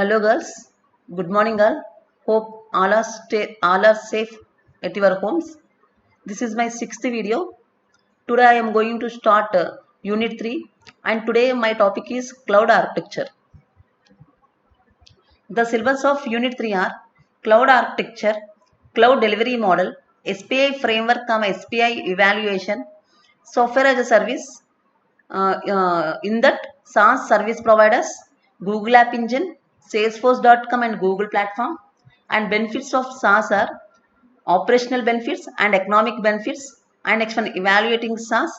Hello girls, good morning all. Hope all are safe at your homes. This is my sixth video. Today I am going to start Unit 3 and today my topic is Cloud Architecture. The syllabus of Unit 3 are Cloud Architecture, Cloud Delivery Model, SPI Framework, SPI Evaluation, Software as a Service, in that SaaS service providers, Google App Engine, Salesforce.com and Google Platform, and benefits of SaaS are operational benefits and economic benefits. And next one, evaluating SaaS.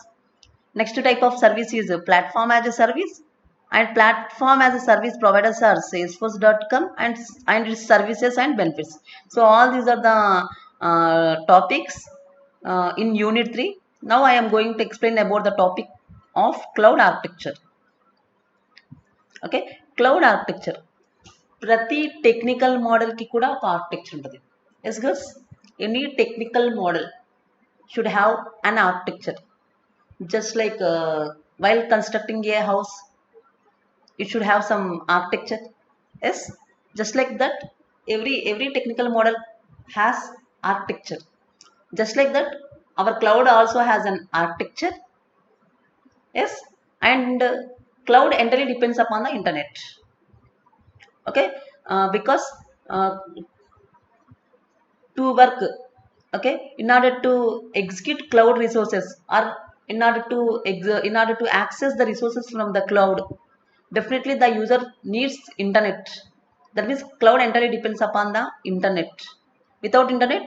Next type of service is platform as a service, and platform as a service providers are Salesforce.com and its services and benefits. So all these are the topics in Unit 3. Now I am going to explain about the topic of cloud architecture. Okay, cloud architecture. ప్రతి technical మోడల్కి కూడా ఒక architecture ఉంటుంది. Yes girls, any technical model should have an architecture. Just like while constructing a house, it should have some architecture. Yes, just like that, every technical model has architecture. Just like that, our cloud also has an architecture. Yes, and cloud entirely depends upon the internet. Okay, because to work, okay, in order to execute cloud resources or in order to access the resources from the cloud, definitely the user needs internet. That means cloud entirely depends upon the internet. Without internet,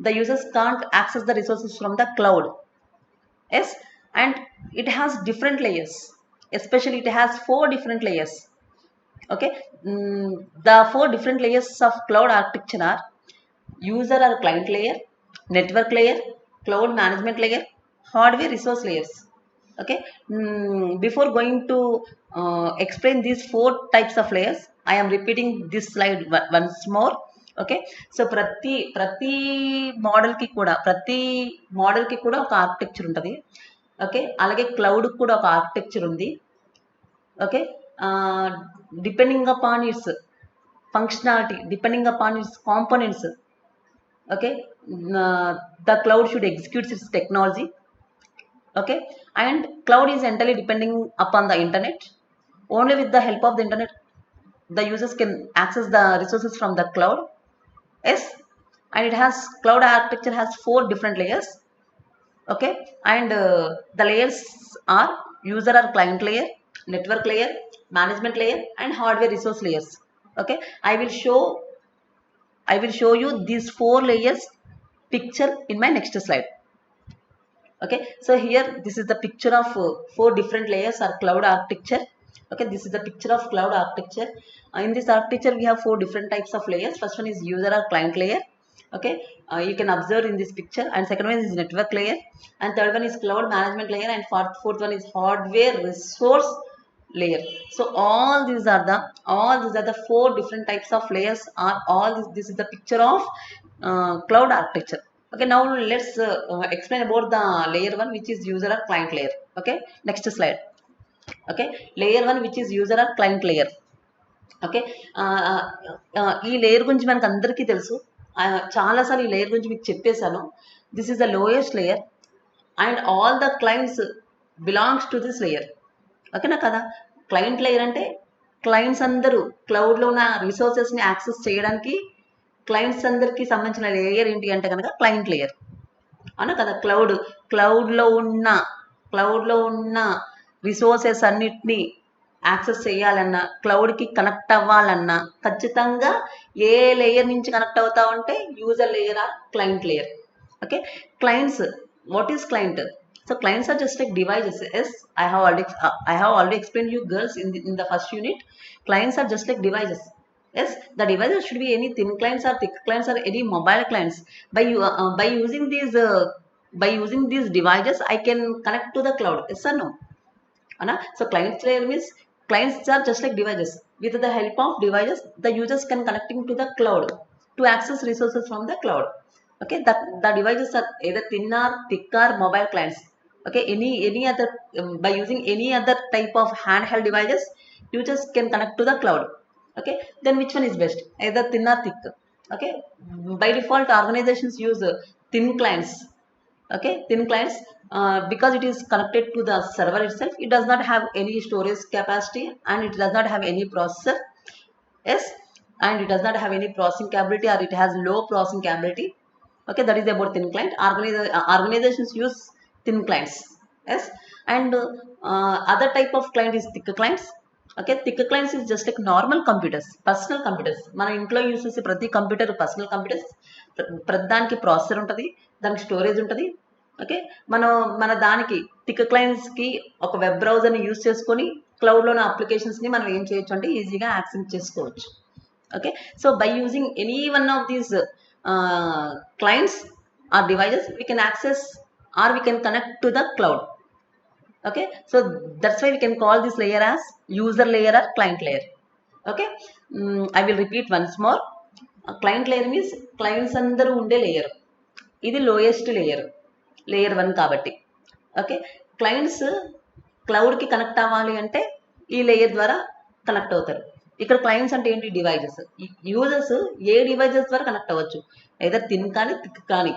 the users can't access the resources from the cloud. Yes, and it has different layers. Especially it has 4 different layers. Okay, the 4 different layers of cloud architecture are user or client layer, network layer, cloud management layer, hardware resource layers. Okay, before going to explain these 4 types of layers, I am repeating this slide once more. Okay, so ప్రతి మోడల్కి కూడా ఒక architecture ఉంటుంది. Okay, అలాగే cloud కూడా ఒక architecture ఉంది. Okay, depending upon it's functionality, depending upon its components. Okay, the cloud should execute its technology. Okay, and cloud is entirely depending upon the internet. Only with the help of the internet, the users can access the resources from the cloud. Yes, and it has cloud architecture has 4 different layers. Okay, and the layers are user or client layer, network layer, management layer, and hardware resource layers. Okay, I will show you these 4 layers picture in my next slide. Okay, so here this is the picture of 4 different layers or cloud architecture. Okay, this is the picture of cloud architecture. In this architecture we have 4 different types of layers. First one is user or client layer. Okay, you can observe in this picture, and second one is network layer, and third one is cloud management layer, and fourth one is hardware resource layer. So all these are the 4 different types of layers are all this is the picture of cloud architecture. Okay, now let's explain about the layer 1, which is user or client layer. Okay, next slide. Okay, layer 1, which is user or client layer. Okay, ఈ layer గురించి మనకు అందరికీ తెలుసు. చాలాసార్లు ఈ layer గురించి మీకు చెప్పేశాను. This is the lowest layer and all the clients belongs to this layer. ఓకేనా కదా? క్లయింట్ లేయర్ అంటే క్లయింట్స్ అందరూ క్లౌడ్లో ఉన్న రిసోర్సెస్ని యాక్సెస్ చేయడానికి క్లయింట్స్ అందరికీ సంబంధించిన లేయర్ ఏంటి అంటే కనుక క్లయింట్ లేయర్. అవునా కదా? క్లౌడ్లో ఉన్న రిసోర్సెస్ అన్నిటినీ యాక్సెస్ చేయాలన్నా, క్లౌడ్కి కనెక్ట్ అవ్వాలన్నా ఖచ్చితంగా ఏ లేయర్ నుంచి కనెక్ట్ అవుతామంటే user layer or client layer. Okay, clients, what is client? So clients are just like devices. Yes, I have already explained you girls in the first unit. Clients are just like devices. Yes, the devices should be any thin clients or thick clients or any mobile clients. By using these devices, I can connect to the cloud. Yes or no? Anna? So clients layer means clients are just like devices. With the help of devices, the users can connecting to the cloud to access resources from the cloud. Okay, the devices are either thin or thick or mobile clients. Okay, any other by using any other type of handheld devices, users can connect to the cloud. Okay, then which one is best? Either thin or thick. Okay, by default organizations use thin clients. Okay, thin clients, because it is connected to the server itself, it does not have any storage capacity and it does not have any processor. Yes, and it does not have any processing capability, or it has low processing capability. Okay, that is about thin client. Organizations use thin clients. Yes, and other type of client is thick clients. Okay, thick clients is just like normal computers, personal computers. మన ఇంట్లో use చేసే ప్రతి computer personal computers. ప్రతి దానికి processor ఉంటుంది, దానికి storage ఉంటుంది. Okay, మనం మన దానికి థిక్ క్లయింట్స్కి ఒక వెబ్ బ్రౌజర్ని యూస్ చేసుకొని క్లౌడ్లోని అప్లికేషన్స్ని మనం ఏం చేయొచ్చు అంటే ఈజీగా యాక్సెస్ చేసుకోవచ్చు. Okay, so by using any one of these clients or devices, we can access or we can connect to the cloud. Okay, so that's why we can call this layer as user layer or client layer. Okay, I will repeat once more. Client layer means clients andaru unde layer. ఇది lowest layer 1 కాబట్టి. Okay, clients క్లౌడ్కి connect అవ్వాలి అంటే ఈ layer ద్వారా connect అవుతారు. ఇక్కడ clients అంటే ఏంటి? డివైజెస్. యూజర్స్ ఏ డివైజెస్ ద్వారా కనెక్ట్ అవ్వచ్చు, ఏదో థిన్ కానీ థిక్ కానీ.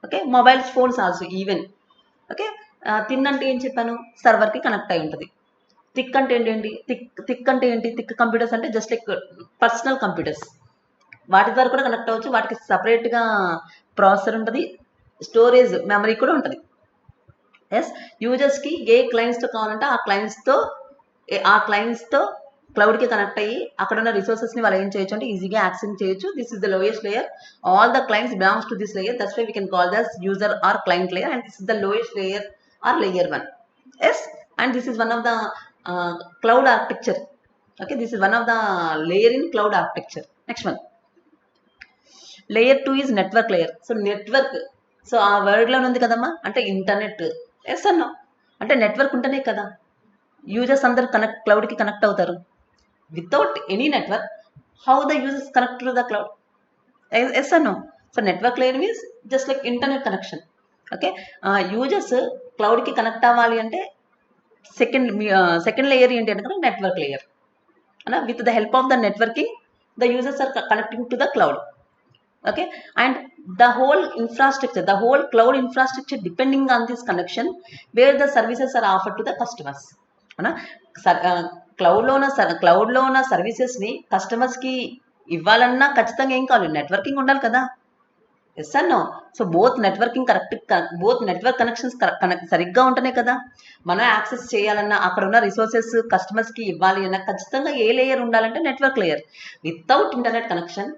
Okay, mobiles phones also even. Okay, thin అంటే ఏం చెప్పాను? సర్వర్కి కనెక్ట్ అయి ఉంటుంది. థిక్ అంటే ఏంటి? థిక్ అంటే ఏంటి? థిక్ కంప్యూటర్స్ అంటే జస్ట్ లైక్ పర్సనల్ కంప్యూటర్స్. వాటి ద్వారా కూడా కనెక్ట్ అవ్వచ్చు. వాటికి సపరేట్గా ప్రాసెసర్ ఉంటుంది, స్టోరేజ్ మెమరీ కూడా ఉంటుంది. ఎస్, యూజర్స్కి ఏ క్లయింట్స్తో కావాలంటే ఆ క్లయింట్స్తో క్లౌడ్కి కనెక్ట్ అయ్యి అక్కడ ఉన్న రిసోర్సెస్ని వాళ్ళు ఏం చేయొచ్చు అంటే ఈజీగా యాక్సెస్ చేయొచ్చు. This is the lowest layer. All the clients belongs to this layer. That's why we can call thus user or client layer, and this is the lowest layer or layer 1. Yes, and this is one of the cloud architecture. Okay, this is one of the layer in cloud architecture. Next one, layer 2 is network layer. So network, so ఆ వర్డ్లో ఉంది కదమ్మా, అంటే internet. Yes అన్నా, అంటే network ఉంటేనే కదా users అందరు క్లౌడ్కి కనెక్ట్ అవుతారు. Without any network how the users connect to the cloud? Yes అన్నా. So network layer means just like internet connection. Okay, users క్లౌడ్కి కనెక్ట్ అవ్వాలి అంటే సెకండ్ లేయర్ ఏంటి అంటే network layer. With the help of the networking the users are connecting to the cloud. Okay, and the whole cloud infrastructure depending on this connection, where the services are offered to the customers. క్లౌడ్లో ఉన్న సర్వీసెస్ని కస్టమర్స్కి ఇవ్వాలన్నా ఖచ్చితంగా ఏం కావాలి? Networking ఉండాలి కదా. Yes అన్నో. So both network connections సరిగ్గా ఉంటేనే కదా మనం యాక్సెస్ చేయాలన్నా, అక్కడ ఉన్న రిసోర్సెస్ కస్టమర్స్కి ఇవ్వాలి అన్నా ఖచ్చితంగా ఏ లేయర్ ఉండాలంటే network layer. Without internet connection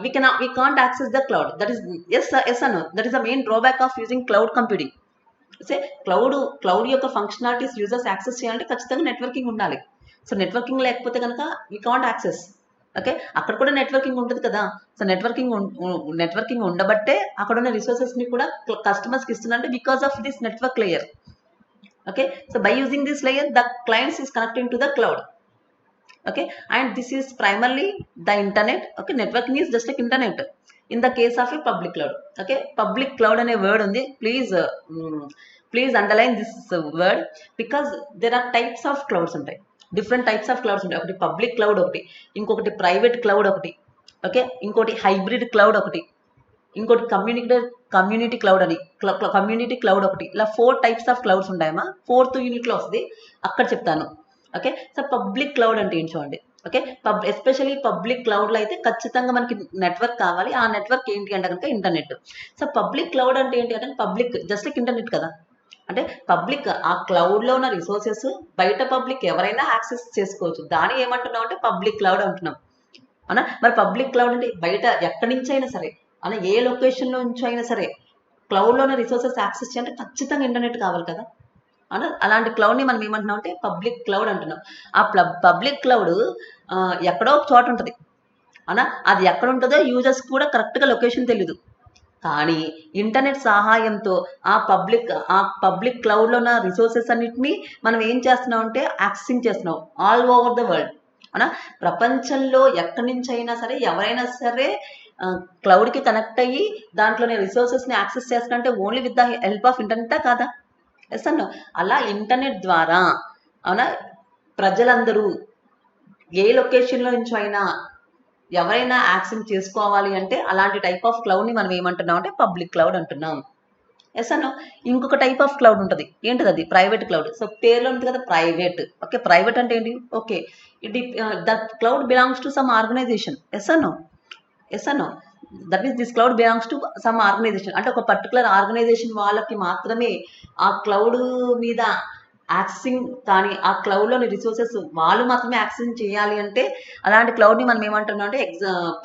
we can't access the cloud. That is yes or no? That is the main drawback of using cloud computing. Say cloud యొక్క ఫంక్షనాలిటీస్ యూజర్స్ యాక్సెస్ చేయాలంటే ఖచ్చితంగా networking ఉండాలి. So networking లేకపోతే కనుక we can't access. Okay, అక్కడ కూడా networking ఉంటుంది కదా. సో నెట్వర్కింగ్ ఉండబట్టే అక్కడ ఉన్న రిసోర్సెస్ని కూడా కస్టమర్స్కి ఇస్తున్నారంటే because of this network layer. Okay, so by using this layer the clients is connecting to the cloud. Okay, and this is primarily the internet. Okay, networking is just like internet in the case of a public cloud. Okay, public cloud ane word undi, please underline this word, because there are types of clouds untai, different types of clouds untai. Okati public cloud okati, inkokati private cloud okati. Okay, inkoti hybrid cloud okati, inkoti community cloud ani community cloud okati. Ila 4 types of clouds ఉంటాయమ్మా. 4th యూనిట్లో వస్తుంది, అక్కడ చెప్తాను. Okay, so public cloud అంటే ఏంటి చూడండి. Okay, especially public క్లౌడ్లో అయితే ఖచ్చితంగా మనకి నెట్వర్క్ కావాలి. ఆ నెట్వర్క్ ఏంటి అంటే కనుక ఇంటర్నెట్. సో పబ్లిక్ క్లౌడ్ అంటే ఏంటి అంటే పబ్లిక్ జస్ట్ లైక్ ఇంటర్నెట్ కదా. అంటే పబ్లిక్ ఆ క్లౌడ్లో ఉన్న రిసోర్సెస్ బయట పబ్లిక్ ఎవరైనా యాక్సెస్ చేసుకోవచ్చు. దాన్ని ఏమంటున్నాం అంటే పబ్లిక్ క్లౌడ్ అంటున్నాం. అవునా? మరి పబ్లిక్ క్లౌడ్ అంటే బయట ఎక్కడి నుంచి అయినా సరే, అలా ఏ లొకేషన్లో నుంచి అయినా సరే క్లౌడ్లో ఉన్న రిసోర్సెస్ యాక్సెస్ చేయాలంటే ఖచ్చితంగా ఇంటర్నెట్ కావాలి కదా. అలాంటి క్లౌడ్ని మనం ఏమంటున్నాం అంటే పబ్లిక్ క్లౌడ్ అంటున్నాం. ఆ పబ్లిక్ క్లౌడ్ ఎక్కడో ఒక చోట ఉంటుంది. అది ఎక్కడ ఉంటుందో యూజర్స్ కూడా కరెక్ట్గా లొకేషన్ తెలీదు. కానీ ఇంటర్నెట్ సహాయంతో ఆ పబ్లిక్ క్లౌడ్లో ఉన్న రిసోర్సెస్ అన్నిటినీ మనం ఏం చేస్తున్నాం అంటే యాక్సెసింగ్ చేస్తున్నాం ఆల్ ఓవర్ ద వరల్డ్. ప్రపంచంలో ఎక్కడి నుంచి అయినా సరే ఎవరైనా సరే క్లౌడ్కి కనెక్ట్ అయ్యి దాంట్లోనే రిసోర్సెస్ని యాక్సెస్ చేస్తున్నారంటే only with the help of ఇంటర్నెటా కాదా? ఎస్ అన్న. అలా ఇంటర్నెట్ ద్వారా ప్రజలందరూ ఏ లొకేషన్లో నుంచి అయినా ఎవరైనా యాక్సెస్ చేసుకోవాలి అంటే అలాంటి టైప్ ఆఫ్ క్లౌడ్ని మనం ఏమంటున్నాం అంటే పబ్లిక్ క్లౌడ్ అంటున్నాం. ఎస్ అన్న. ఇంకొక టైప్ ఆఫ్ క్లౌడ్ ఉంటుంది. ఏంటిది అది? Private cloud. సో పేర్లో ఉంది కదా ప్రైవేట్. ఓకే, ప్రైవేట్ అంటే ఏంటి? Okay, it that cloud belongs to some organisation. Yes అన్న. ఎస్ అన్న. That means this cloud belongs to some organisation. అంటే ఒక పర్టికులర్ ఆర్గనైజేషన్ వాళ్ళకి మాత్రమే ఆ క్లౌడ్ మీద యాక్సెసింగ్ కానీ ఆ క్లౌడ్లోని రిసోర్సెస్ వాళ్ళు మాత్రమే యాక్సెస్ చేయాలి అంటే అలాంటి క్లౌడ్ని మనం ఏమంటున్నాం అంటే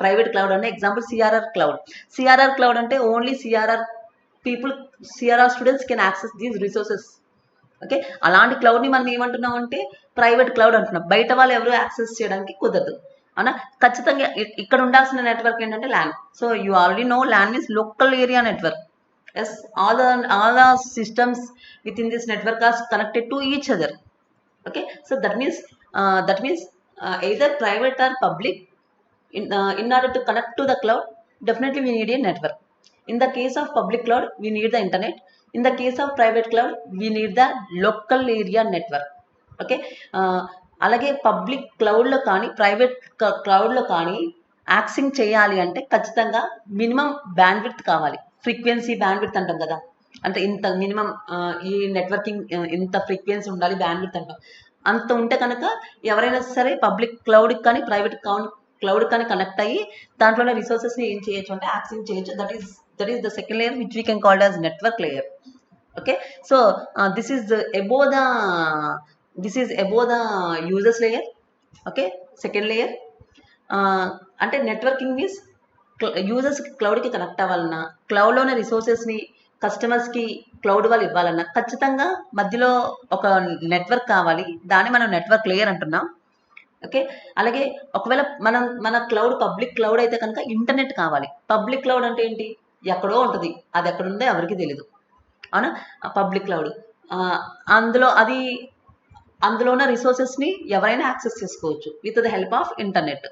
ప్రైవేట్ క్లౌడ్ అంటే example CRR cloud. CRR cloud అంటే only CRR people, CRR students can access these resources. Okay, అలాంటి క్లౌడ్ని మనం ఏమంటున్నాం అంటే ప్రైవేట్ క్లౌడ్ అంటున్నాం. బయట వాళ్ళు ఎవరు యాక్సెస్ చేయడానికి కుదరదు. అవునా? ఖచ్చితంగా ఇక్కడ ఉండాల్సిన నెట్వర్క్ ఏంటంటే LAN. So you already know LAN means local area network. Yes, all the systems within this network are connected to each other. Okay, so that means either private or public. In order to connect to the cloud, definitely we need a network. In the case of public cloud, we need the internet. In the case of private cloud, we need the local area network. Okay, అలాగే public క్లౌడ్లో కానీ private క్లౌడ్లో కానీ access చేయాలి అంటే ఖచ్చితంగా minimum bandwidth కావాలి. Frequency bandwidth అంటాం కదా, అంటే ఇంత మినిమం ఈ నెట్వర్కింగ్ ఇంత ఫ్రీక్వెన్సీ ఉండాలి బ్యాండ్విడ్త్ అంటాం. అంత ఉంటే కనుక ఎవరైనా సరే పబ్లిక్ క్లౌడ్కి కానీ ప్రైవేట్ క్లౌడ్ కానీ కనెక్ట్ అయ్యి దాంట్లోనే రిసోర్సెస్ని ఏం చేయొచ్చు అంటే యాక్సెస్ చేయొచ్చు. That is the second layer which we can called as network layer. Okay, so this is above the users layer. Okay, second layer. అంటే నెట్వర్కింగ్ మీన్స్ యూజర్స్ క్లౌడ్కి కనెక్ట్ అవ్వాలన్నా, క్లౌడ్లోనే రిసోర్సెస్ని కస్టమర్స్కి క్లౌడ్ వాళ్ళు ఇవ్వాలన్నా ఖచ్చితంగా మధ్యలో ఒక నెట్వర్క్ కావాలి. దాన్ని మనం నెట్వర్క్ లేయర్ అంటున్నాం. ఓకే, అలాగే ఒకవేళ మన క్లౌడ్ పబ్లిక్ క్లౌడ్ అయితే కనుక ఇంటర్నెట్ కావాలి. పబ్లిక్ క్లౌడ్ అంటే ఏంటి? ఎక్కడో ఉంటుంది, అది ఎక్కడ ఉందో ఎవరికి తెలీదు. అవునా? పబ్లిక్ క్లౌడ్ అందులో ఉన్న రిసోర్సెస్ని ఎవరైనా యాక్సెస్ చేసుకోవచ్చు with the help of internet.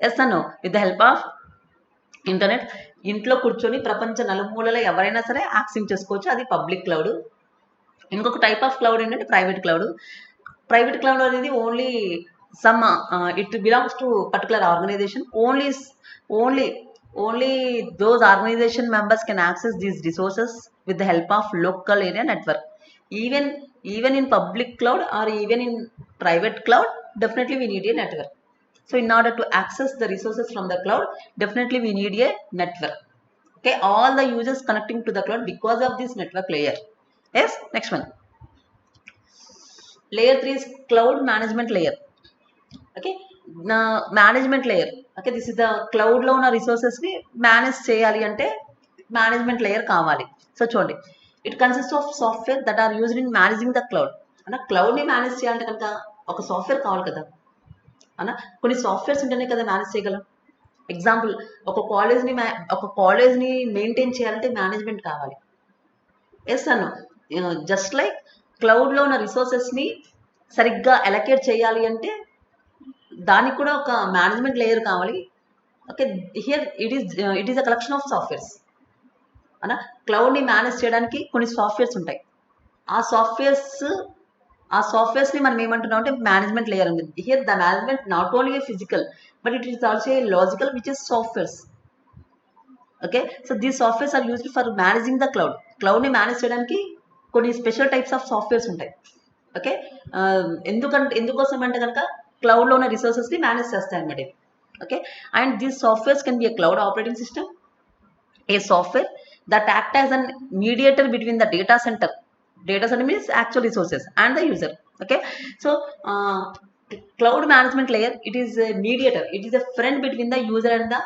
Yes అన్నో, with the help of internet ఇంట్లో కూర్చొని ప్రపంచ నలుమూలలో ఎవరైనా సరే యాక్సెస్ చేసుకోవచ్చు. అది పబ్లిక్ క్లౌడ్. ఇంకొక టైప్ ఆఫ్ క్లౌడ్ ఏంటంటే ప్రైవేట్ క్లౌడ్. ప్రైవేట్ క్లౌడ్ అనేది only some it belongs to particular organisation. Only those organization members can access these resources with the help of local area network. Even in public cloud or even in private cloud, definitely we need a network. So in order to access the resources from the cloud, definitely we need a network. Okay, all the users connecting to the cloud because of this network layer. Yes, next one. Layer 3 is cloud management layer. Okay, management layer. Okay, this is the క్లౌడ్లో ఉన్న రిసోర్సెస్ని manage చేయాలి అంటే management layer కావాలి. So చూడండి, it consist of software that are used in managing the cloud. అన్న క్లౌడ్ని manage చేయాలంటే కనుక ఒక సాఫ్ట్వేర్ కావాలి కదా అన్న. కొన్ని సాఫ్ట్వేర్స్ ఉంటేనే కదా మేనేజ్ చేయగలం. ఎగ్జాంపుల్, ఒక కాలేజ్ని మెయింటైన్ చేయాలంటే మేనేజ్మెంట్ కావాలి. ఎస్ అన్న, జస్ట్ లైక్ క్లౌడ్లో ఉన్న రిసోర్సెస్ని సరిగ్గా అలొకేట్ చేయాలి అంటే దానికి కూడా ఒక మేనేజ్మెంట్ లేయర్ కావాలి. Okay, here it is a collection of softwares అన్న. క్లౌడ్ని మేనేజ్ చేయడానికి కొన్ని సాఫ్ట్వేర్స్ ఉంటాయి. ఆ సాఫ్ట్వేర్స్ని మనం ఏమంటున్నాం అంటే మేనేజ్మెంట్ లేయర్ ఉంది. Here the management not only a physical but it is also a logical which is softwares. Okay, so these softwares are used for managing the క్లౌడ్ని మేనేజ్ చేయడానికి కొన్ని స్పెషల్ టైప్స్ ఆఫ్ సాఫ్ట్వేర్స్ ఉంటాయి. Okay, ఎందుకోసం అంటే కనుక క్లౌడ్లో ఉన్న రిసోర్సెస్ని మేనేజ్ చేస్తాయి అన్నమాట. Okay, and these softwares can be a cloud operating system, a software that act as an mediator between the data centre means actual resources and the user. Okay, so cloud management layer it is mediator, it is a friend between the user and the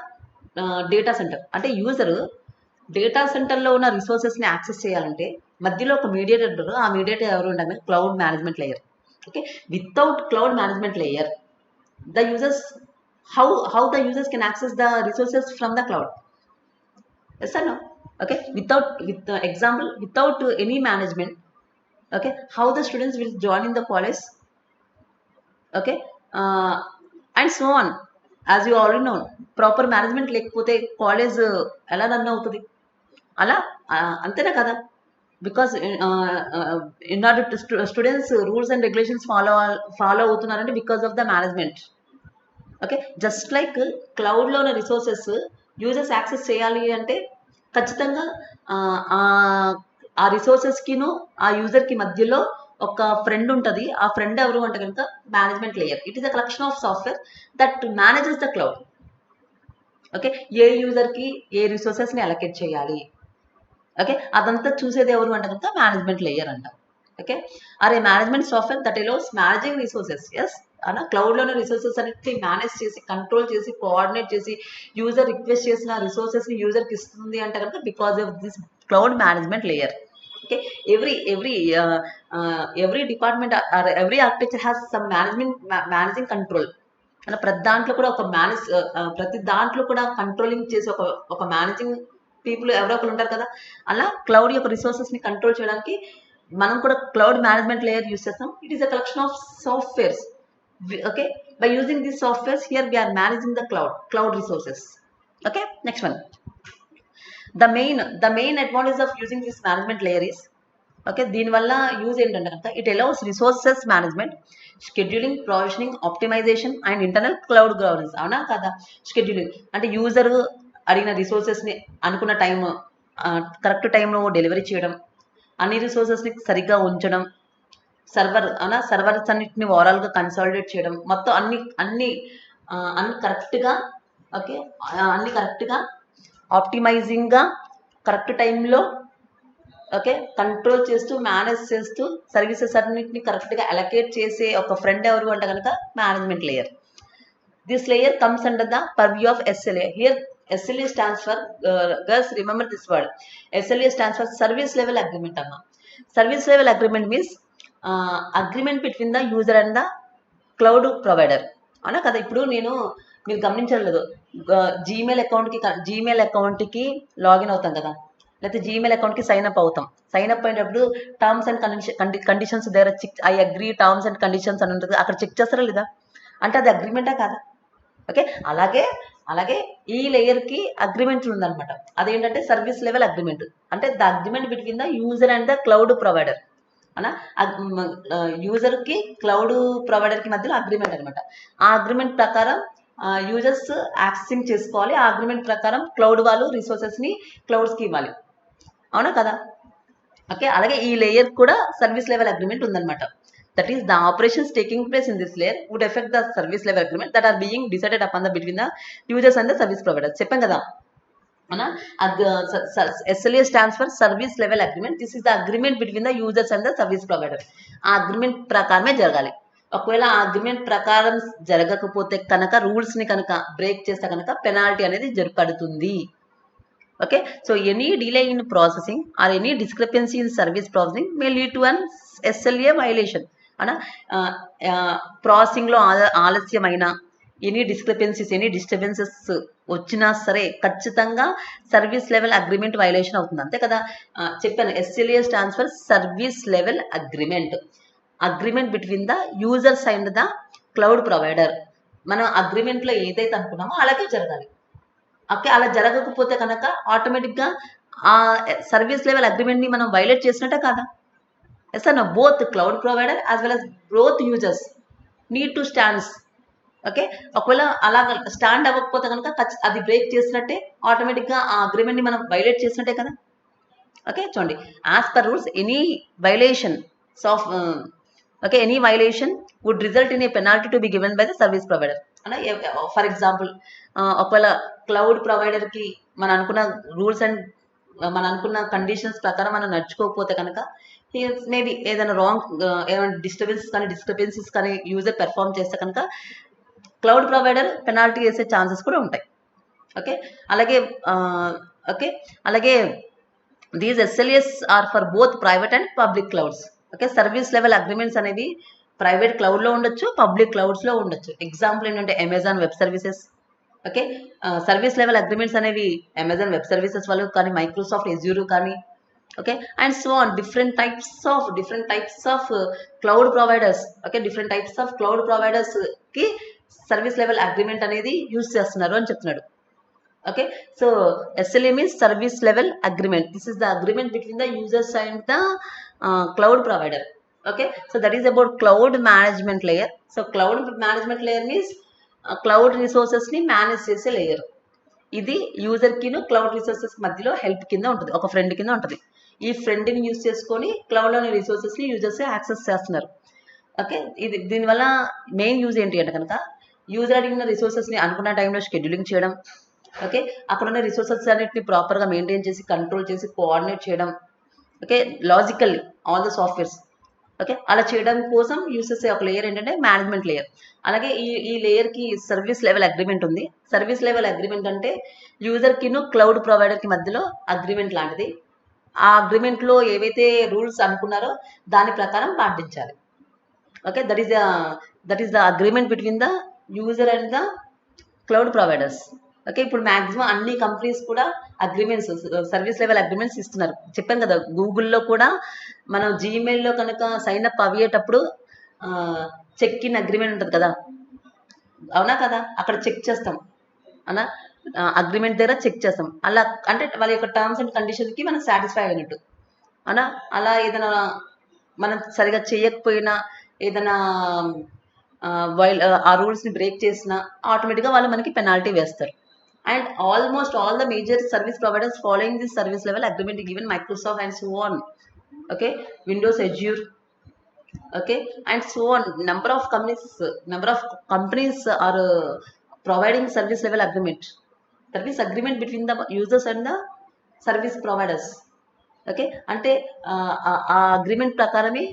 data centre. అంటే user data సెంటర్లో ఉన్న రిసోర్సెస్ని access చేయాలంటే మధ్యలో ఒక mediator ఉంటారు. ఆ mediator ఎవరు ఉండాలి? Cloud management layer. Okay, without cloud management layer, the users how the users can access the resources from the cloud? Yes or no? Okay, without any management, okay, how the students will join in the college? Okay, and so on. As you already know, proper management లేకపోతే college ఎలా run అవుతుంది? అలా అంతేనా కదా? Because in order to students rules and regulations follow అవుతున్నారంటే because of the management. Okay, just like క్లౌడ్లో ఉన్న resources users access చేయాలి అంటే ఖచ్చితంగా ఆ, ఆ ఆ రిసోర్సెస్కిను ఆ యూజర్కి మధ్యలో ఒక ఫ్రెండ్ ఉంటుంది. ఆ ఫ్రెండ్ ఎవరు అంటే కనుక management layer. It is a collection of software that manages the cloud. Okay, ఏ యూజర్కి ఏ రిసోర్సెస్ని అలొకేట్ చేయాలి, ఓకే, అదంతా చూసేది ఎవరు అంటే కనుక మేనేజ్మెంట్ లేయర్ అంట. Okay, or a management software that allows managing resources. Yes, అలా క్లౌడ్లోనే రిసోర్సెస్ అన్నిటిని మేనేజ్ చేసి కంట్రోల్ చేసి కోఆర్డినేట్ చేసి యూజర్ రిక్వెస్ట్ చేసిన రిసోర్సెస్ని యూజర్కి ఇస్తుంది అంటే కనుక because of this cloud management layer. Okay, every department or every architecture has some managing control. అలా ప్రతి దాంట్లో కూడా కంట్రోలింగ్ చేసి ఒక మేనేజింగ్ పీపుల్ ఎవరో ఒకరు ఉంటారు కదా. అలా క్లౌడ్ యొక్క రిసోర్సెస్ని కంట్రోల్ చేయడానికి మనం కూడా క్లౌడ్ మేనేజ్మెంట్ లేయర్ యూస్ చేస్తాం. It is a collection of softwares. Okay, by using these softwares here we're managing the cloud resources. Okay, next one, the main advantage of using this management layer is, okay, దీనివల్ల use ఏంటంటే కనుక it allows resources management, scheduling, provisioning, optimisation and internal cloud governance. అవునా కదా? Scheduling అంటే user అడిగిన రిసోర్సెస్ని అనుకున్న time correct టైంలో delivery చేయడం, అన్ని రిసోర్సెస్ని సరిగ్గా ఉంచడం, సర్వర్స్ అన్నిటిని ఓవరాల్గా కన్సాలిడేట్ చేయడం, మొత్తం అన్ని కరెక్ట్గా, ఓకే, అన్ని కరెక్ట్గా ఆప్టిమైజింగ్గా కరెక్ట్ టైంలో, ఓకే, కంట్రోల్ చేస్తూ మేనేజ్ చేస్తూ సర్వీసెస్ అన్నింటిని కరెక్ట్గా అలొకేట్ చేసే ఒక ఫ్రెండ్ ఎవరు అంటే కనుక management layer. This layer comes under the purview of SLA. Here SLA stands for, girls remember this word, SLA stands for service level agreement అమ్మ. Service level agreement means agreement between the user and the cloud provider. అవునా కదా? ఇప్పుడు మీరు గమనించలేదు, Gmail అకౌంట్కి login అవుతాం కదా, లేకపోతే జీమెయిల్ అకౌంట్కి సైన్ అప్ అవుతాం. సైన్ అప్ అయినప్పుడు టర్మ్స్ అండ్ కండిషన్స్ దగ్గర I agree terms and conditions అని ఉంటుంది, అక్కడ చెక్ చేస్తారా లేదా అంటే అది అగ్రిమెంటా కాదా? ఓకే, అలాగే ఈ లేయర్కి అగ్రిమెంట్ ఉందన్నమాట. అదేంటంటే సర్వీస్ లెవెల్ అగ్రిమెంట్. అంటే the agreement between the user and the cloud provider. అనా యూజర్కి క్లౌడ్ ప్రొవైడర్కి మధ్యలో అగ్రిమెంట్ అనమాట. ఆ అగ్రిమెంట్ ప్రకారం యూజర్స్ యాక్సెసింగ్ చేసుకోవాలి. ఆ అగ్రిమెంట్ ప్రకారం క్లౌడ్ వాళ్ళు రిసోర్సెస్ని క్లౌడ్స్కి ఇవ్వాలి. అవునా కదా? ఓకే, అలాగే ఈ లేయర్ కూడా సర్వీస్ లెవెల్ అగ్రిమెంట్ ఉందన్నమాట. That is the operations taking place in this layer would effect the service level agreement that are being decided upon the between the users and the service providers. చెప్పాం కదా, SLA stands for service level agreement. This is the agreement between the users and the service provider. ఆ agreement ప్రకారమే జరగాలి. ఒకవేళ ఆ agreement ప్రకారం జరగకపోతే కనుక, రూల్స్ని కనుక బ్రేక్ చేస్తే కనుక పెనాల్టీ అనేది పడుతుంది. Okay, so any delay in processing or any discrepancy in service processing may lead to an SLA violation. అనా ప్రాసెసింగ్లో ఆలస్యమైన ఎనీ డిస్టర్బెన్సెస్ వచ్చినా సరే ఖచ్చితంగా సర్వీస్ లెవెల్ అగ్రిమెంట్ వైలేషన్ అవుతుంది. అంతే కదా? చెప్పాను, SLA stands for service level agreement between the users and the cloud provider. మనం అగ్రిమెంట్లో ఏదైతే అనుకున్నామో అలాగే జరగాలి. ఓకే, అలా జరగకపోతే కనుక ఆటోమేటిక్గా ఆ సర్వీస్ లెవెల్ అగ్రిమెంట్ని మనం వైలేట్ చేసినట్టే కాదా? ఎస్ అన్న, both cloud provider as well as both users need to stands. Okay, ఒకవేళ అలా స్టాండ్ అవ్వకపోతే కనుక అది బ్రేక్ చేసినట్టే, ఆటోమేటిక్గా ఆ అగ్రిమెంట్ని మనం వైలేట్ చేసినట్టే కదా. ఓకే, చూడండి, as per rules any violation would result in a penalty to be given by the service provider. అలా ఫర్ ఎగ్జాంపుల్, ఒకవేళ క్లౌడ్ ప్రొవైడర్కి మనం అనుకున్న రూల్స్ అండ్ మనం అనుకున్న కండిషన్స్ ప్రకారం మనం నడుచుకోకపోతే కనుక మేబీ ఏదైనా ఏమైనా డిస్టర్బెన్సెస్ కానీ యూజర్ పెర్ఫామ్ చేస్తే కనుక క్లౌడ్ ప్రొవైడర్ పెనాల్టీ వేసే ఛాన్సెస్ కూడా ఉంటాయి. అలాగే these SLAs are for both private and public clouds. Okay, service level agreements అనేవి ప్రైవేట్ క్లౌడ్లో ఉండొచ్చు, పబ్లిక్ క్లౌడ్స్లో ఉండొచ్చు. ఎగ్జాంపుల్ ఏంటంటే Amazon Web Services. Okay, service level agreements అనేవి అమెజాన్ వెబ్ సర్వీసెస్ వాళ్ళు కానీ, మైక్రోసాఫ్ట్ ఎజ్యూర్ కానీ, okay, and so on different types of cloud providers. Okay, different types of cloud ప్రొవైడర్స్కి సర్వీస్ లెవెల్ అగ్రిమెంట్ అనేది use చేస్తున్నారు అని చెప్తున్నాడు. Okay, so SLA means service level agreement. This is the agreement between the users and the cloud provider. Okay, so that is about cloud management layer. So cloud management layer means cloud రిసోర్సెస్ని manage చేసే layer. ఇది యూజర్కిను cloud resources మధ్యలో help కింద ఉంటుంది, ఒక friend కింద ఉంటుంది. ఈ ఫ్రెండ్ని యూజ్ చేసుకొని క్లౌడ్లోని రిసోర్సెస్ని యూజర్స్ యాక్సెస్ చేస్తున్నారు. ఓకే, ఇది దీనివల్ల మెయిన్ యూజ్ ఏంటి అంటే కనుక యూజర్ అడిగిన రిసోర్సెస్ని అనుకున్న టైంలో షెడ్యూలింగ్ చేయడం, ఓకే, అక్కడ ఉన్న రిసోర్సెస్ అన్నిటిని ప్రాపర్గా మెయింటైన్ చేసి కంట్రోల్ చేసి కోఆర్డినేట్ చేయడం, okay, logically all the softwares. Okay, అలా చేయడం కోసం యూస్ చేసే ఒక లేయర్ ఏంటంటే మేనేజ్మెంట్ లేయర్. అలాగే ఈ లేయర్కి సర్వీస్ లెవెల్ అగ్రిమెంట్ ఉంది. సర్వీస్ లెవెల్ అగ్రిమెంట్ అంటే యూజర్కిను క్లౌడ్ ప్రొవైడర్కి మధ్యలో అగ్రిమెంట్ లాంటిది. ఆ అగ్రిమెంట్లో ఏవైతే రూల్స్ అనుకున్నారో దాని ప్రకారం పాటించాలి. Okay, that is the agreement between the user and the cloud providers. Okay, ఇప్పుడు మ్యాక్సిమం అన్ని కంపెనీస్ కూడా అగ్రిమెంట్స్, సర్వీస్ లెవెల్ అగ్రిమెంట్స్ ఇస్తున్నారు. చెప్పాను కదా, గూగుల్లో కూడా మనం జీమెయిల్లో కనుక సైన్ అప్ అయ్యేటప్పుడు చెక్ ఇన్ అగ్రిమెంట్ ఉంటుంది కదా, అవునా కదా, అక్కడ చెక్ చేస్తాం అవునా, అగ్రిమెంట్ దగ్గర చెక్ చేస్తాం. అలా అంటే వాళ్ళ యొక్క టర్మ్స్ అండ్ కండిషన్కి మనం సాటిస్ఫై అయినట్టు అవునా. అలా ఏదైనా మనం సరిగా చేయకపోయినా, ఏదైనా ఆ రూల్స్ని బ్రేక్ చేసినా ఆటోమేటిక్గా వాళ్ళు మనకి పెనాల్టీ వేస్తారు. And almost all the major service providers following this service level agreement, given Microsoft and so on. Okay, Windows, Azure, okay, and so on. Number of companies are providing service level agreement. Service agreement between the users and the service providers. Okay, ante ఆ agreement ప్రకారమే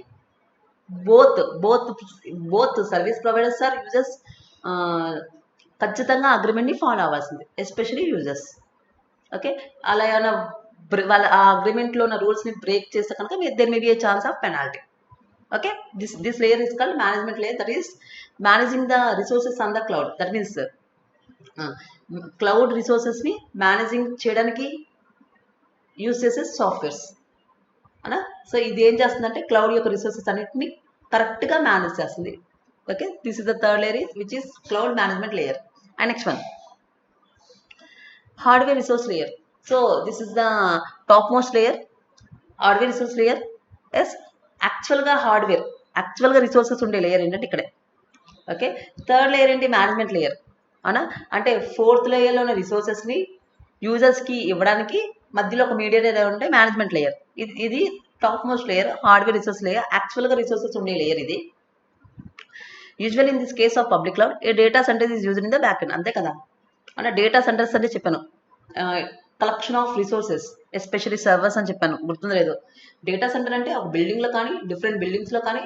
both service providers or users ఖచ్చితంగా అగ్రిమెంట్ని follow అవ్వాల్సింది, especially users. Okay, అలా ఏమైనా వాళ్ళ ఆ అగ్రిమెంట్లో ఉన్న రూల్స్ని బ్రేక్ చేస్తే కనుక there may be a chance of penalty. Okay, this layer is called management layer, that is managing the resources on the cloud. That means cloud రిసోర్సెస్ని మేనేజింగ్ చేయడానికి యూజ్ చేసే సాఫ్ట్వేర్స్ అనా. సో ఇది ఏం చేస్తుందంటే క్లౌడ్ యొక్క రిసోర్సెస్ అన్నిటిని కరెక్ట్గా మేనేజ్ చేస్తుంది. Okay, this is the third layer which is cloud management layer. And next one, hardware resource layer. So this is the topmost layer, hardware resource layer. Yes, యాక్చువల్గా resources ఉండే layer ఏంటంటే ఇక్కడే. Okay, third layer ఏంటి, management layer అవునా. అంటే fourth లేయర్లో ఉన్న రిసోర్సెస్ని యూజర్స్కి ఇవ్వడానికి మధ్యలో ఒక మీడియేటర్ ఉంటే మేనేజ్మెంట్ లేయర్. ఇది top most layer, hardware resource layer, యాక్చువల్గా రిసోర్సెస్ ఉండే లేయర్ ఇది. Usual in this case of public cloud A data centre is used in the back end. అంతే కదా, అంటే డేటా సెంటర్స్ అంటే చెప్పాను, collection of resources, especially servers అని చెప్పాను, గుర్తుందో లేదో. డేటా సెంటర్ అంటే ఒక బిల్డింగ్లో కానీ డిఫరెంట్ బిల్డింగ్స్లో కానీ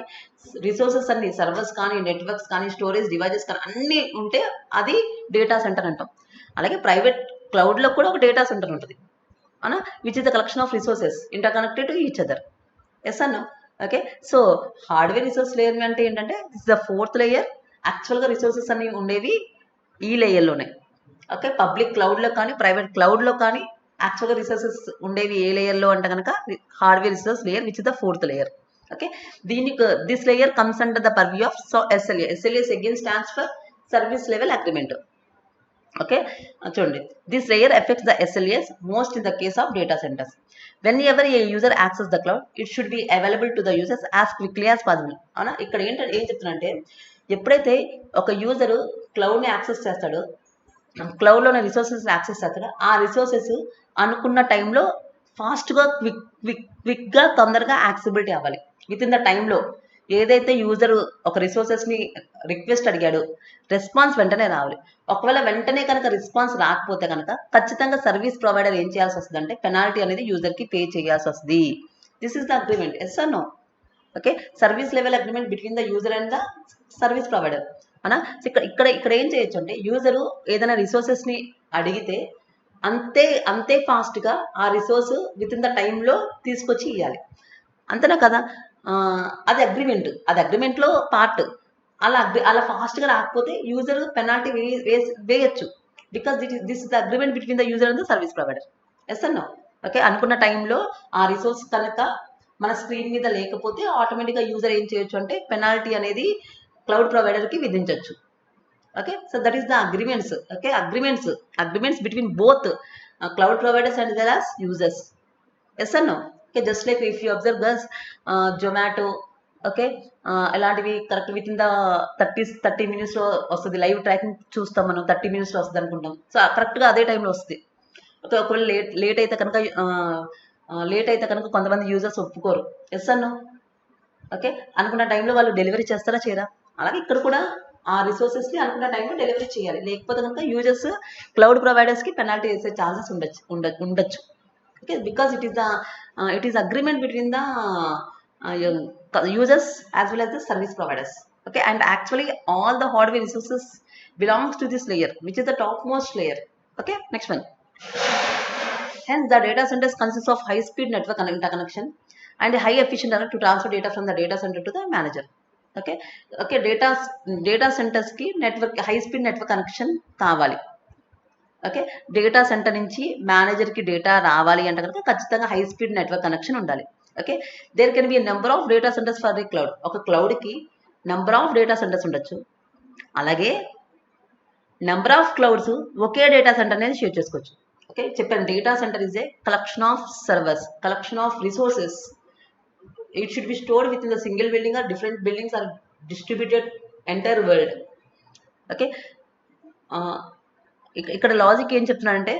రిసోర్సెస్ అన్ని, సర్వర్స్ కానీ నెట్వర్క్స్ కానీ స్టోరేజ్ డివైజెస్ కానీ అన్నీ ఉంటే అది డేటా సెంటర్ అంటాం. అలాగే ప్రైవేట్ క్లౌడ్లో కూడా ఒక డేటా సెంటర్ ఉంటుంది అవునా, which is the collection of resources interconnected to each other. Yes అన్న. Okay, so hardware resource layer అంటే ఏంటంటే దిస్ ద ఫోర్త్ లేయర్. యాక్చువల్గా రిసోర్సెస్ అన్ని ఉండేవి ఈ లేయర్లోనే. ఓకే, పబ్లిక్ క్లౌడ్లో కానీ ప్రైవేట్ క్లౌడ్లో కానీ యాక్చువల్గా రిసోర్సెస్ ఉండేవి ఏ లేయర్లో అంటే కనుక hardware resource layer which is the fourth layer. Okay, దీనికి this layer comes under the purview of SLA. SLA again stands for service level agreement. Okay, చూడండి, this layer affects the SLAs most in the case of data centres. Whenever a user access the cloud, it should be available to the users as quickly as possible. అవునా, ఇక్కడ ఏం చెప్తున్నానంటే ఎప్పుడైతే ఒక user క్లౌడ్ని access చేస్తాడో, క్లౌడ్లో ఉన్న resources access చేస్తాడో ఆ రిసోర్సెస్ అనుకున్న టైంలో ఫాస్ట్గా క్విక్గా తొందరగా యాక్సెసిబిలిటీ అవ్వాలి. విత్ ఇన్ ద టైంలో ఏదైతే యూజర్ ఒక రిసోర్సెస్ని రిక్వెస్ట్ అడిగాడో రెస్పాన్స్ వెంటనే రావాలి. ఒకవేళ వెంటనే కనుక రెస్పాన్స్ రాకపోతే కనుక ఖచ్చితంగా సర్వీస్ ప్రొవైడర్ ఏం చేయాల్సి వస్తుంది అంటే పెనాల్టీ అనేది యూజర్కి పే చేయాల్సి వస్తుంది. This is the agreement. Yes or no? Okay, service level agreement between the user and the service provider అనా. ఇక్కడ ఏం చేయొచ్చు అంటే యూజరు ఏదైనా రిసోర్సెస్ని అడిగితే అంతే ఫాస్ట్గా ఆ రిసోర్స్ విత్ ఇన్ ద టైంలో తీసుకొచ్చి ఇవ్వాలి. అంతేనా కదా, అది అగ్రిమెంట్లో పార్ట్. అలా ఫాస్ట్గా రాకపోతే యూజర్ పెనాల్టీ వేయచ్చు. Because this is the agreement between the user and the service provider. Yes అన్నో. ఓకే, అనుకున్న టైంలో ఆ రిసోర్స్ కనుక మన స్క్రీన్ మీద లేకపోతే ఆటోమేటిక్గా యూజర్ ఏం చేయొచ్చు అంటే పెనాల్టీ అనేది క్లౌడ్ ప్రొవైడర్కి విధించవచ్చు. Okay, so that is the agreements. Okay, agreements between both cloud providers and well as users. Yes అన్నో. Okay, just like if you observe this, Zomato, okay, ఎలాంటివి correct with in the 30 minutes లో వస్తుంది. Live tracking చూస్తాం మనం, 30 minutes లో వస్తుంది అనుకుంటాం. So కరెక్ట్గా అదే టైంలో వస్తుంది. ఒకవేళ లేట్ అయితే కనుక కొంతమంది యూజర్స్ ఒప్పుకోరు. ఎస్ అన్న ఓకే, అనుకున్న టైంలో వాళ్ళు డెలివరీ చేస్తారా చేయరా? అలాగే ఇక్కడ కూడా ఆ రిసోర్సెస్ని అనుకున్న టైంలో డెలివరీ చేయాలి. లేకపోతే కనుక యూజర్స్ క్లౌడ్ ప్రొవైడర్స్కి పెనాల్టీ వేసే ఛాన్సెస్ ఉండొచ్చు. Okay, because it is agreement between the users as well as the service providers. Okay, and actually all the hardware resources belongs to this layer, which is the topmost layer. Okay, next one. Hence the data centers consist of high speed network interconnection and a high efficient network to transfer data from the data center to the manager. Okay, data centers ki network high speed network connection కావాలి. Okay, data centre నుంచి మేనేజర్కి data రావాలి అంటే కనుక ఖచ్చితంగా high speed network connection ఉండాలి. Okay, there can be number of data centres for the cloud. ఒక క్లౌడ్కి నెంబర్ ఆఫ్ డేటా సెంటర్స్ ఉండొచ్చు. అలాగే నెంబర్ ఆఫ్ క్లౌడ్స్ ఒకే డేటా సెంటర్ అనేది షేర్ చేసుకోవచ్చు. ఓకే, చెప్పాను data centre is a collection of servers, collection of resources. It should be stored within the single building or different buildings or distributed entire world. Okay, ఇక్కడ logic ఏం చెప్తున్నానంటే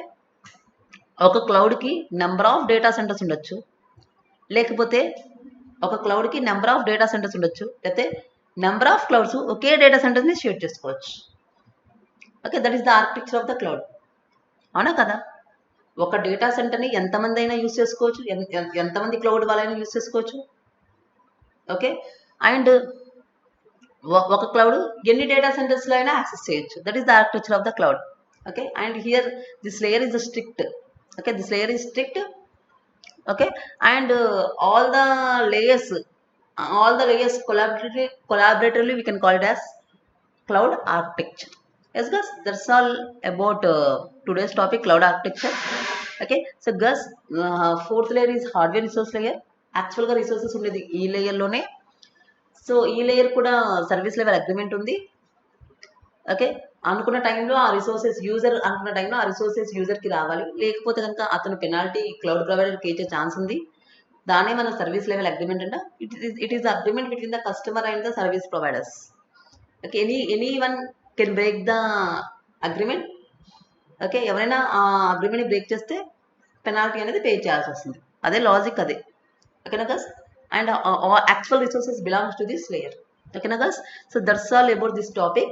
ఒక క్లౌడ్కి number of data centres ఉండొచ్చు, లేకపోతే ఒక క్లౌడ్కి number of data centres ఉండొచ్చు, లేకపోతే నెంబర్ ఆఫ్ క్లౌడ్స్ ఒకే డేటా సెంటర్ని షేర్ చేసుకోవచ్చు. Okay, that is the architecture of the cloud. అవునా కదా? ఒక డేటా సెంటర్ని ఎంతమంది అయినా యూజ్ చేసుకోవచ్చు, ఎంతమంది క్లౌడ్ వాళ్ళైనా యూజ్ చేసుకోవచ్చు. ఓకే, అండ్ ఒక క్లౌడ్ ఎన్ని డేటా సెంటర్స్లో అయినా యాక్సెస్ చేయొచ్చు. That is the architecture of the cloud. Okay, and here this layer is strict. Okay, this layer is strict. Okay, and all the layers collaboratively we can call it as cloud architecture. Yes guys, that's all about today's topic, cloud architecture. Okay, so guys, fourth layer is hardware resource layer. Actual గా resources ఉండేది ఈ layer లోనే. So ఈ layer కూడా service level agreement ఉంది. Okay, అనుకున్న టైంలో ఆ రిసోర్సెస్ యూజర్కి రావాలి. లేకపోతే కనుక అతను పెనాల్టీ క్లౌడ్ ప్రొవైడర్కి ఇచ్చే ఛాన్స్ ఉంది. దానే మన సర్వీస్ లెవెల్ అగ్రిమెంట్ అంట. It is agreement between the customer and the service providers. Okay, any one can break the agreement. Okay, ఎవరైనా ఆ అగ్రిమెంట్ని బ్రేక్ చేస్తే పెనాల్టీ అనేది పే చేయాల్సి వస్తుంది. అదే లాజిక్ అదే. ఓకేనా guys? And actual resources belongs to this layer. Okay na guys, so that's all about this topic.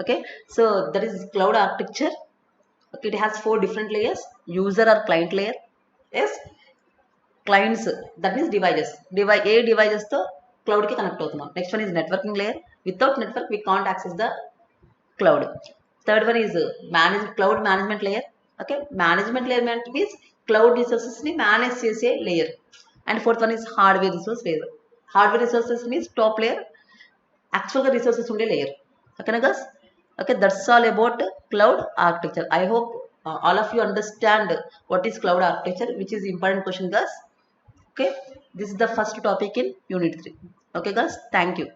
Okay, so that is cloud architecture. Okay, it has 4 different layers. User or client layer. Yes, clients, that means devices. Devices to cloud ki connect avutunam. Next one is networking layer. Without network we can't access the cloud. Third one is cloud management layer. Okay, management layer means cloud resources ni manage chese layer. And fourth one is hardware resource layer. Hardware resources means top layer, actual resources unde layer. Okay na guys? Okay, that's all about cloud architecture. I hope all of you understand what is cloud architecture, which is important question guys. Okay, this is the first topic in unit 3. Okay guys, thank you.